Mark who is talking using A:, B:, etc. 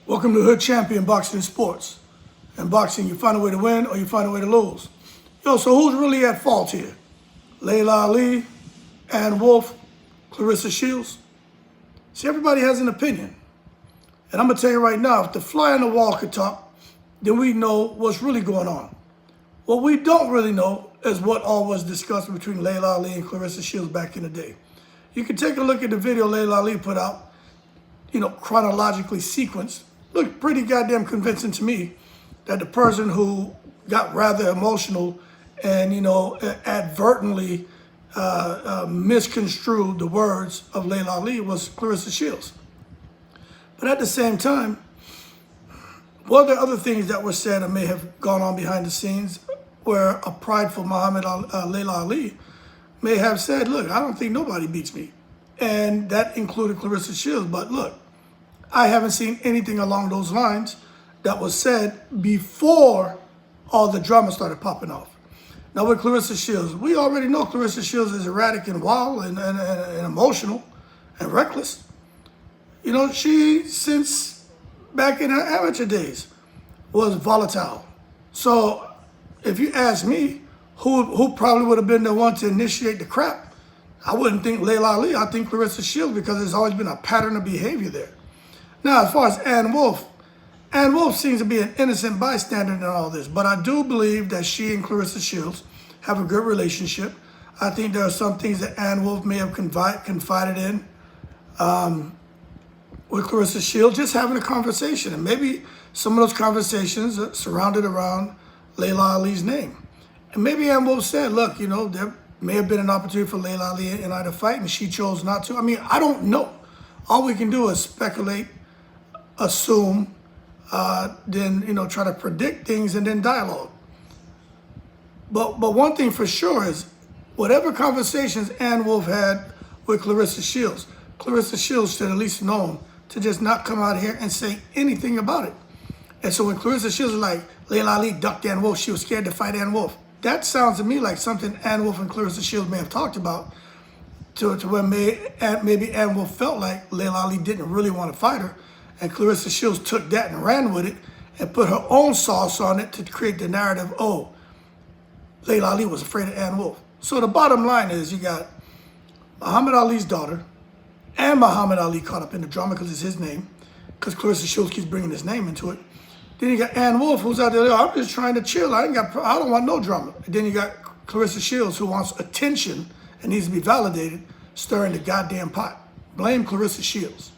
A: Welcome to Hood Champion Boxing and Sports. In boxing, you find a way to win or you find a way to lose. Yo, so who's really at fault here? Laila Ali, Anne Wolfe, Claressa Shields? See, everybody has an opinion. And I'm going to tell you right now, if the fly on the wall could talk, then we know what's really going on. What we don't really know is what all was discussed between Laila Ali and Claressa Shields back in the day. You can take a look at the video Laila Ali put out, chronologically sequenced. Looked pretty goddamn convincing to me that the person who got rather emotional and, advertently misconstrued the words of Laila Ali was Claressa Shields. But at the same time, were there other things that were said and may have gone on behind the scenes where a prideful Laila Ali may have said, look, I don't think nobody beats me. And that included Claressa Shields. But look, I haven't seen anything along those lines that was said before all the drama started popping off. Now with Claressa Shields, we already know Claressa Shields is erratic and wild and emotional and reckless. She, since back in her amateur days, was volatile. So if you ask me, who probably would have been the one to initiate the crap, I wouldn't think Laila Ali, I think Claressa Shields, because there's always been a pattern of behavior there. Now, as far as Anne Wolfe seems to be an innocent bystander in all this, but I do believe that she and Claressa Shields have a good relationship. I think there are some things that Anne Wolfe may have confided in with Claressa Shields, just having a conversation. And maybe some of those conversations are surrounded around Laila Ali's name. And maybe Anne Wolfe said, look, there may have been an opportunity for Laila Ali and I to fight, and she chose not to. I mean, I don't know. All we can do is speculate, assume, then try to predict things and then dialogue. But one thing for sure is whatever conversations Anne Wolfe had with Claressa Shields should at least known to just not come out here and say anything about it. And so when Claressa Shields was like, Laila Ali ducked Anne Wolfe, she was scared to fight Anne Wolfe. That sounds to me like something Anne Wolfe and Claressa Shields may have talked about to where maybe Anne Wolfe felt like Laila Ali didn't really want to fight her. And Claressa Shields took that and ran with it and put her own sauce on it to create the narrative, oh, Laila Ali was afraid of Anne Wolfe. So the bottom line is you got Muhammad Ali's daughter and Muhammad Ali caught up in the drama because it's his name, because Claressa Shields keeps bringing his name into it. Then you got Anne Wolfe, who's out there, oh, I'm just trying to chill. I don't want no drama. And then you got Claressa Shields, who wants attention and needs to be validated, stirring the goddamn pot. Blame Claressa Shields.